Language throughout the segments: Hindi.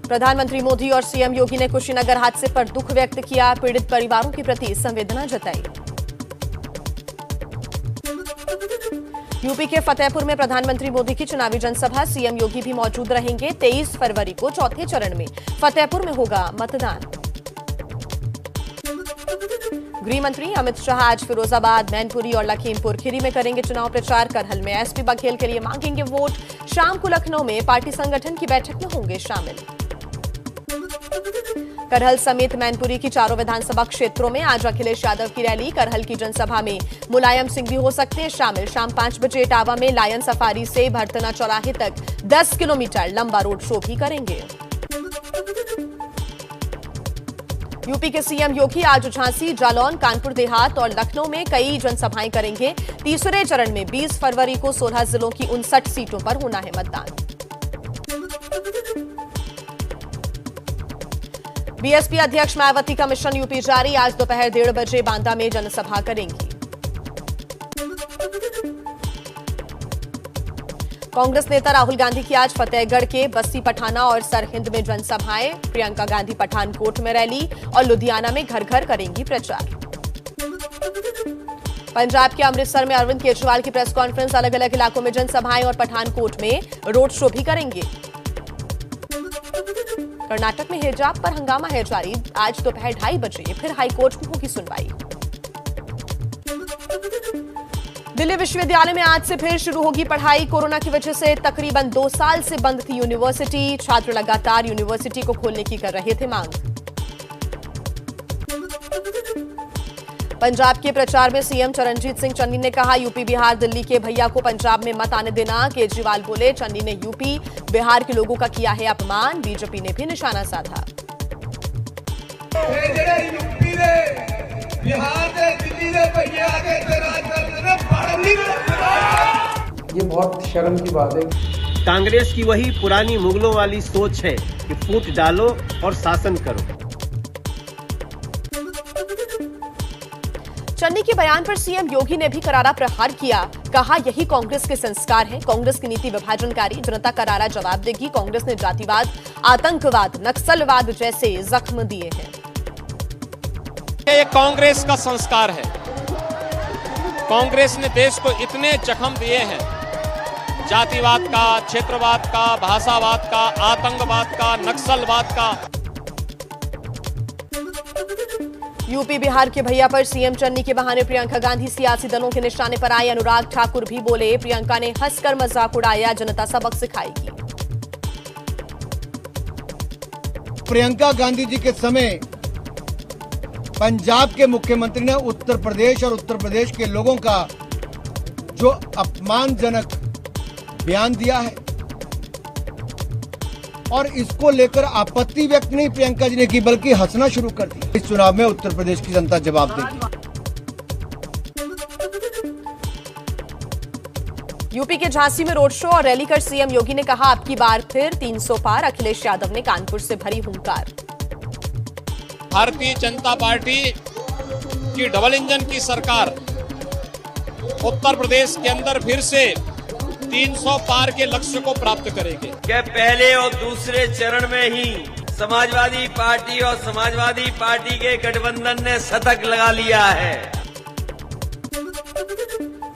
प्रधानमंत्री मोदी और सीएम योगी ने कुशीनगर हादसे पर दुख व्यक्त किया, पीड़ित परिवारों के प्रति संवेदना जताई। यूपी के फतेहपुर में प्रधानमंत्री मोदी की चुनावी जनसभा, सीएम योगी भी मौजूद रहेंगे। 23 फरवरी को चौथे चरण में फतेहपुर में होगा मतदान। गृह मंत्री अमित शाह आज फिरोजाबाद, मैनपुरी और लखीमपुर खीरी में करेंगे चुनाव प्रचार। करहल में एसपी बघेल के लिए मांगेंगे वोट। शाम को लखनऊ में पार्टी संगठन की बैठक में होंगे शामिल। करहल समेत मैनपुरी की चारों विधानसभा क्षेत्रों में आज अखिलेश यादव की रैली। करहल की जनसभा में मुलायम सिंह भी हो सकते हैं शामिल। शाम 5 बजे इटावा में लायन सफारी से भरतना चौराहे तक 10 किलोमीटर लंबा रोड शो भी करेंगे। यूपी के सीएम योगी आज झांसी, जालौन, कानपुर देहात और लखनऊ में कई जनसभाएं करेंगे। तीसरे चरण में 20 फरवरी को 16 जिलों की 59 सीटों पर होना है मतदान। बीएसपी अध्यक्ष मायावती का मिशन यूपी जारी। आज दोपहर 1:30 बजे बांदा में जनसभा करेंगी। कांग्रेस नेता राहुल गांधी की आज फतेहगढ़ के बस्सी पठाना और सरहिंद में जनसभाएं। प्रियंका गांधी पठानकोट में रैली और लुधियाना में घर घर करेंगी प्रचार। पंजाब के अमृतसर में अरविंद केजरीवाल की प्रेस कॉन्फ्रेंस। अलग अलग इलाकों में जनसभाएं और पठानकोट में रोड शो भी करेंगे। कर्नाटक में हिजाब पर हंगामा है जारी। आज दोपहर 2:30 बजे फिर हाईकोर्ट में होगी सुनवाई। दिल्ली विश्वविद्यालय में आज से फिर शुरू होगी पढ़ाई। कोरोना की वजह से तकरीबन 2 साल से बंद थी यूनिवर्सिटी। छात्र लगातार यूनिवर्सिटी को खोलने की कर रहे थे मांग। पंजाब के प्रचार में सीएम चरणजीत सिंह चन्नी ने कहा, यूपी बिहार दिल्ली के भैया को पंजाब में मत आने देना। केजरीवाल बोले, चन्नी ने यूपी बिहार के लोगों का किया है अपमान। बीजेपी ने भी निशाना साधा। ये बहुत शर्म की बात है। कांग्रेस की वही पुरानी मुगलों वाली सोच है कि फूट डालो और शासन करो। चन्नी के बयान पर सीएम योगी ने भी करारा प्रहार किया। कहा, यही कांग्रेस के संस्कार है। कांग्रेस की नीति विभाजनकारी, जनता करारा जवाब देगी। कांग्रेस ने जातिवाद, आतंकवाद, नक्सलवाद जैसे जख्म दिए हैं। ये कांग्रेस का संस्कार है। कांग्रेस ने देश को इतने जख्म दिए हैं, जातिवाद का, क्षेत्रवाद का, भाषावाद का, आतंकवाद का, नक्सलवाद का। यूपी बिहार के भैया पर सीएम चन्नी के बहाने प्रियंका गांधी सियासी दलों के निशाने पर आई। अनुराग ठाकुर भी बोले, प्रियंका ने हंसकर मजाक उड़ाया, जनता सबक सिखाएगी। प्रियंका गांधी जी के समय पंजाब के मुख्यमंत्री ने उत्तर प्रदेश और उत्तर प्रदेश के लोगों का जो अपमानजनक बयान दिया है और इसको लेकर आपत्ति व्यक्त नहीं प्रियंका जी ने की, बल्कि हंसना शुरू कर दिया। इस चुनाव में उत्तर प्रदेश की जनता जवाब देगी। यूपी के झांसी में रोड शो और रैली कर सीएम योगी ने कहा, अब की बार फिर 300 पार। अखिलेश यादव ने कानपुर से भरी हुंकार। भारतीय जनता पार्टी की डबल इंजन की सरकार उत्तर प्रदेश के अंदर फिर से 300 पार के लक्ष्य को प्राप्त करेगी। क्या पहले और दूसरे चरण में ही समाजवादी पार्टी और समाजवादी पार्टी के गठबंधन ने शतक लगा लिया है।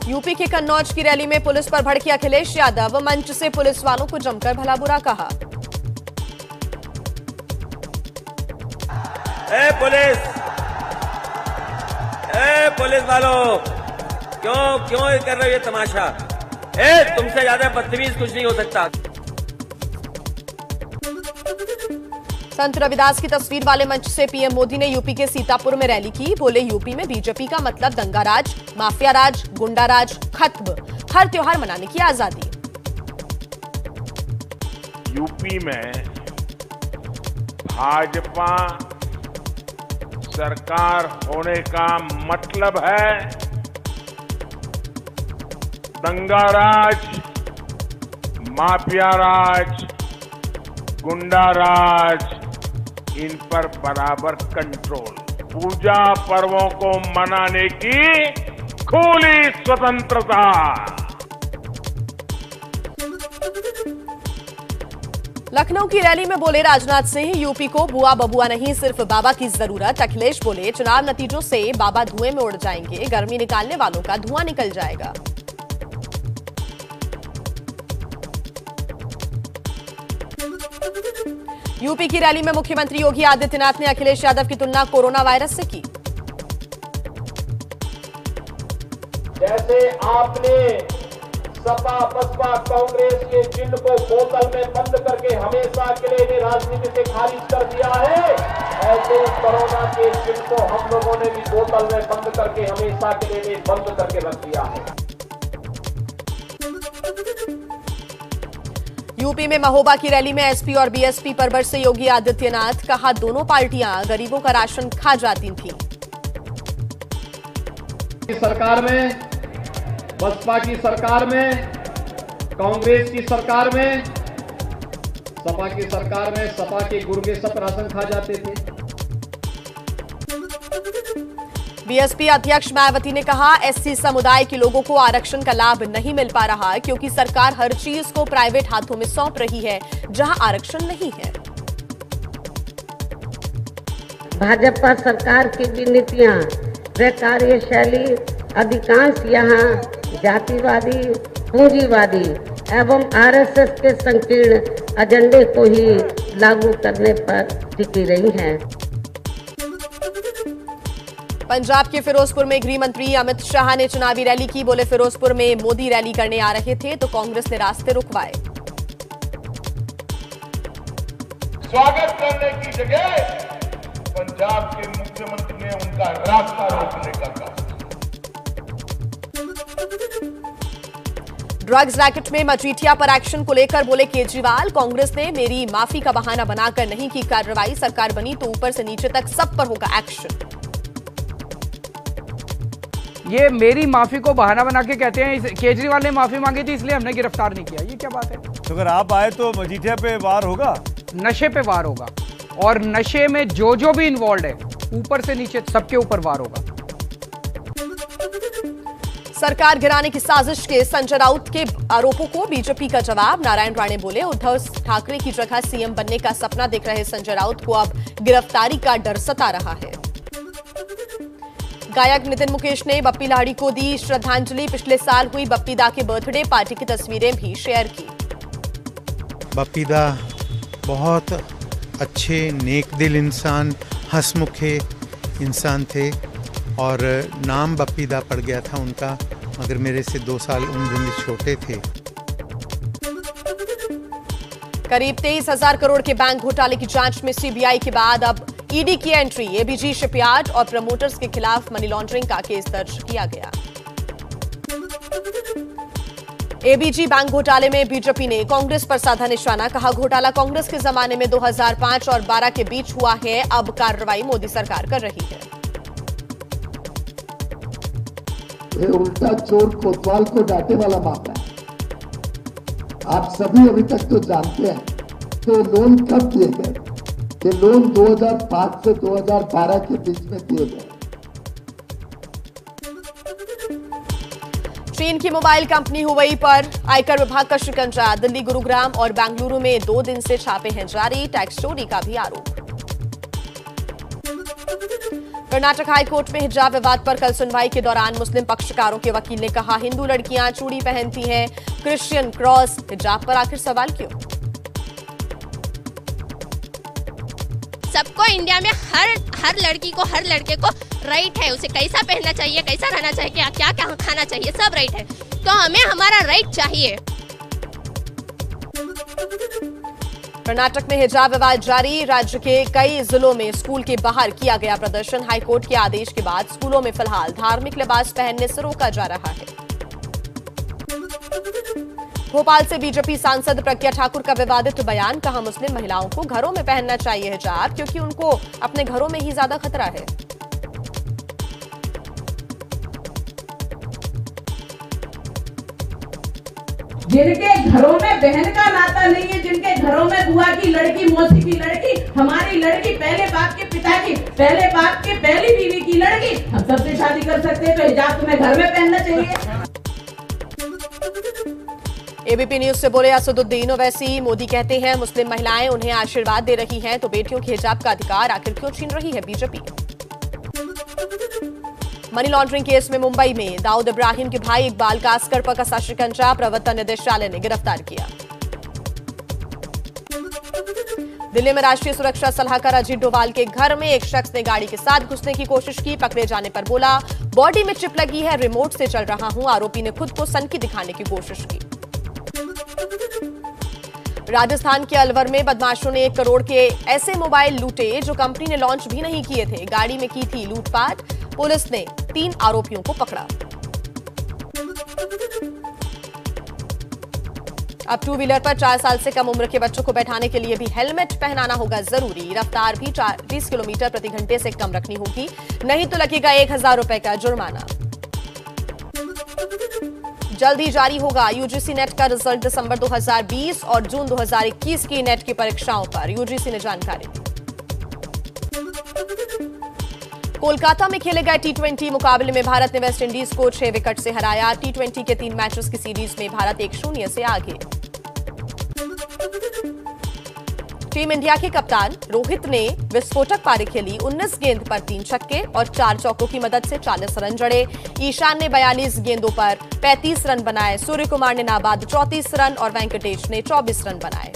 यूपी के कन्नौज की रैली में पुलिस पर भड़के अखिलेश यादव। मंच से पुलिस वालों को जमकर भला बुरा कहा। ए पुलिस वालों, क्यों ये कर रहे हो ये तमाशा? तुमसे ज्यादा बदतमीज कुछ नहीं हो सकता। संत रविदास की तस्वीर वाले मंच से पीएम मोदी ने यूपी के सीतापुर में रैली की। बोले, यूपी में बीजेपी का मतलब दंगाराज, माफियाराज, गुंडाराज खत्म। हर त्योहार मनाने की आजादी। यूपी में भाजपा सरकार होने का मतलब है दंगाराज, माफियाराज, गुंडाराज, इन पर बराबर कंट्रोल। पूजा पर्वों को मनाने की खुली स्वतंत्रता। लखनऊ की रैली में बोले राजनाथ सिंह, यूपी को बुआ बबुआ नहीं सिर्फ बाबा की जरूरत। अखिलेश बोले चुनाव नतीजों से बाबा धुएं में उड़ जाएंगे, गर्मी निकालने वालों का धुआं निकल जाएगा। यूपी की रैली में मुख्यमंत्री योगी आदित्यनाथ ने अखिलेश यादव की तुलना कोरोना वायरस से की। जैसे आपने सपा बसपा कांग्रेस के चिन्ह को बोतल में बंद करके हमेशा के लिए राजनीति से खारिज कर दिया है, ऐसे कोरोना के चिन्ह को हम लोगों ने भी बोतल में बंद करके हमेशा के लिए बंद करके रख दिया है। यूपी में महोबा की रैली में एसपी और बीएसपी पर बरसे योगी आदित्यनाथ, कहा दोनों पार्टियां गरीबों का राशन खा जाती थीं। सरकार में, बसपा की सरकार में, कांग्रेस की सरकार में, सपा की सरकार में सपा के गुर्गे सब राशन खा जाते थे। बीएसपी अध्यक्ष मायावती ने कहा एससी समुदाय के लोगों को आरक्षण का लाभ नहीं मिल पा रहा क्योंकि सरकार हर चीज को प्राइवेट हाथों में सौंप रही है जहां आरक्षण नहीं है। भाजपा सरकार की भी नीतियां व कार्यशैली अधिकांश यहाँ जातिवादी, पूंजीवादी एवं आरएसएस के संकीर्ण एजेंडे को ही लागू करने पर टिकी रही हैं। पंजाब के फिरोजपुर में गृह मंत्री अमित शाह ने चुनावी रैली की। बोले फिरोजपुर में मोदी रैली करने आ रहे थे तो कांग्रेस ने रास्ते रुकवाए। स्वागत करने की जगह पंजाब के मुख्यमंत्री ने उनका रास्ता रोकने का काम। ड्रग्स रैकेट में मजीठिया पर एक्शन को लेकर बोले केजरीवाल, कांग्रेस ने मेरी माफी का बहाना बनाकर नहीं की कार्रवाई, सरकार बनी तो ऊपर से नीचे तक सब पर होगा एक्शन। ये मेरी माफी को बहाना बना के कहते हैं, केजरीवाल ने माफी मांगी थी इसलिए हमने गिरफ्तार नहीं किया, ये क्या बात है? तो अगर आप आए तो मजीठिया पे वार होगा, नशे पे वार होगा और नशे में जो भी इन्वॉल्व है ऊपर से नीचे सबके ऊपर वार होगा। सरकार गिराने की साजिश के संजय राउत के आरोपों को बीजेपी का जवाब। नारायण राणे बोले उद्धव ठाकरे की जगह सीएम बनने का सपना देख रहे संजय राउत को अब गिरफ्तारी का डर सता रहा है। गायक नितिन मुकेश ने बप्पी लाहिड़ी को दी श्रद्धांजलि। पिछले साल हुई बप्पी दा के बर्थडे पार्टी की तस्वीरें भी शेयर की। बप्पी दा बहुत अच्छे नेक दिल इंसान, हंसमुखे इंसान थे और नाम बप्पी दा पड़ गया था उनका, मगर मेरे से 2 साल उम्र में छोटे थे। करीब 23,000 करोड़ के बैंक घोटाले की जांच में सीबीआई के बाद अब ईडी की एंट्री। एबीजी शिपयार्ड और प्रमोटर्स के खिलाफ मनी लॉन्ड्रिंग का केस दर्ज किया गया। एबीजी बैंक घोटाले में बीजेपी ने कांग्रेस पर साधा निशाना। कहा घोटाला कांग्रेस के जमाने में 2005 और 12 के बीच हुआ है, अब कार्रवाई मोदी सरकार कर रही है। ये उल्टा चोर कोतवाल को डांटे वाला मामला है। आप सभी अभी तक तो जानते हैं कि लोन कब दिए गए। ये लोन 2005 से 2012 के बीच में दिए गए। चीन की मोबाइल कंपनी हुवई पर आयकर विभाग का शिकंजा। दिल्ली, गुरुग्राम और बेंगलुरु में 2 दिन से छापे हैं जारी। टैक्स चोरी का भी आरोप। कर्नाटक हाईकोर्ट में हिजाब विवाद पर कल सुनवाई के दौरान मुस्लिम पक्षकारों के वकील ने कहा हिंदू लड़कियां चूड़ी पहनती हैं, क्रिश्चियन क्रॉस, हिजाब पर आखिर सवाल क्यों? सबको इंडिया में हर लड़की को, हर लड़के को राइट है, उसे कैसा पहनना चाहिए, कैसा रहना चाहिए, क्या क्या खाना चाहिए, सब राइट है। तो हमें हमारा राइट चाहिए। कर्नाटक में हिजाब विवाद जारी। राज्य के कई जिलों में स्कूल के बाहर किया गया प्रदर्शन। हाईकोर्ट के आदेश के बाद स्कूलों में फिलहाल धार्मिक लिबास पहनने से रोका जा रहा है। भोपाल से बीजेपी सांसद प्रज्ञा ठाकुर का विवादित बयान। कहा मुस्लिम महिलाओं को घरों में पहनना चाहिए हिजाब क्योंकि उनको अपने घरों में ही ज्यादा खतरा है। जिनके घरों में बहन का नाता नहीं है, जिनके घरों में बुआ की लड़की, मौसी की लड़की, हमारी लड़की, पहले बाप के पिता की, पहले बाप के पहली बीवी की लड़की, हम सबसे शादी कर सकते हैं तो हिजाब तुम्हें घर में पहनना चाहिए। एबीपी न्यूज से बोले असदुद्दीन ओवैसी। मोदी कहते हैं मुस्लिम महिलाएं उन्हें आशीर्वाद दे रही हैं तो बेटियों के हिजाब का अधिकार आखिर क्यों छीन रही है बीजेपी। मनी लॉन्ड्रिंग केस में मुंबई में दाऊद इब्राहिम के भाई इकबाल कासकर पर कसा शिकंजा, प्रवर्तन निदेशालय ने गिरफ्तार किया। दिल्ली में राष्ट्रीय सुरक्षा सलाहकार अजीत डोभाल के घर में एक शख्स ने गाड़ी के साथ घुसने की कोशिश की। पकड़े जाने पर बोला बॉडी में चिप लगी है, रिमोट से चल रहा हूं। आरोपी ने खुद को सनकी दिखाने की कोशिश की। राजस्थान के अलवर में बदमाशों ने 1 करोड़ के ऐसे मोबाइल लूटे जो कंपनी ने लॉन्च भी नहीं किए थे। गाड़ी में की थी लूटपाट। पुलिस ने 3 आरोपियों को पकड़ा। अब 2 व्हीलर पर 4 साल से कम उम्र के बच्चों को बैठाने के लिए भी हेलमेट पहनाना होगा जरूरी। रफ्तार भी 30 किलोमीटर प्रति घंटे से कम रखनी होगी, नहीं तो लगेगा 1000 रुपए का जुर्माना। जल्द ही जारी होगा यूजीसी नेट का रिजल्ट। दिसंबर 2020 और जून 2021 की नेट की परीक्षाओं पर यूजीसी ने जानकारी दी। कोलकाता में खेले गए टी20 मुकाबले में भारत ने वेस्टइंडीज को 6 विकेट से हराया। टी20 के 3 मैचेस की सीरीज में भारत 1-0 से आगे। टीम इंडिया के कप्तान रोहित ने विस्फोटक पारी खेली। 19 गेंद पर 3 छक्के और 4 चौकों की मदद से 40 रन जड़े। ईशान ने 42 गेंदों पर 35 रन बनाए। सूर्य कुमार ने नाबाद 34 रन और वेंकटेश ने 24 रन बनाए।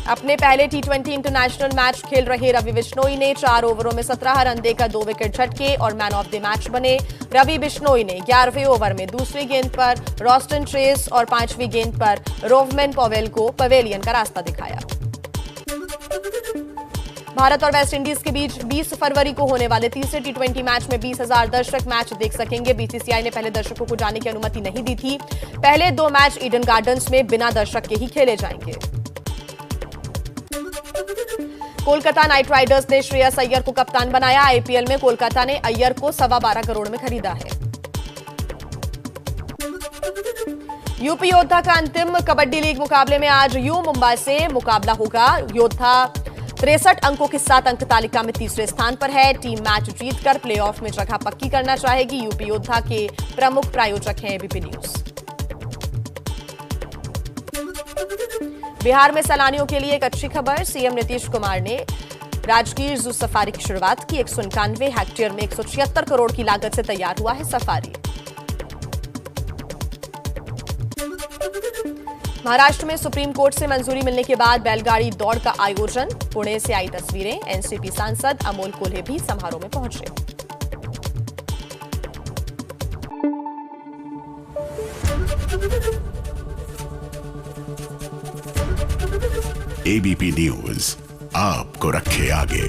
अपने पहले टी20 इंटरनेशनल मैच खेल रहे रवि बिश्नोई ने 4 ओवरों में 17 रन देकर 2 विकेट झटके और मैन ऑफ द मैच बने। रवि बिश्नोई ने 11वें ओवर में दूसरी गेंद पर रॉस्टन ट्रेस और 5वीं गेंद पर रोवमेन पवेल को पवेलियन का रास्ता दिखाया। भारत और वेस्टइंडीज के बीच 20 फरवरी को होने वाले तीसरे टी20 मैच में 20,000 दर्शक मैच देख सकेंगे। बीसीसीआई ने पहले दर्शकों को जाने की अनुमति नहीं दी थी। पहले 2 मैच ईडन गार्डन्स में बिना दर्शक के ही खेले जाएंगे। कोलकाता नाइट राइडर्स ने श्रेयस अय्यर को कप्तान बनाया। आईपीएल में कोलकाता ने अय्यर को 12.25 करोड़ में खरीदा है। यूपी योद्धा का अंतिम कबड्डी लीग मुकाबले में आज यू मुंबई से मुकाबला होगा। योद्धा 63 अंकों के साथ अंक तालिका में तीसरे स्थान पर है। टीम मैच जीतकर प्लेऑफ में जगह पक्की करना चाहेगी। यूपी योद्धा के प्रमुख प्रायोजक हैं एबीपी न्यूज। बिहार में सैलानियों के लिए एक अच्छी खबर। सीएम नीतीश कुमार ने राजगीर जू सफारी की शुरुआत की। 191 हेक्टेयर में 176 करोड़ की लागत से तैयार हुआ है सफारी। महाराष्ट्र में सुप्रीम कोर्ट से मंजूरी मिलने के बाद बैलगाड़ी दौड़ का आयोजन। पुणे से आई तस्वीरें। एनसीपी सांसद अमोल कोल्हे भी समारोह में पहुंचे। एबीपी न्यूज आपको रखे आगे।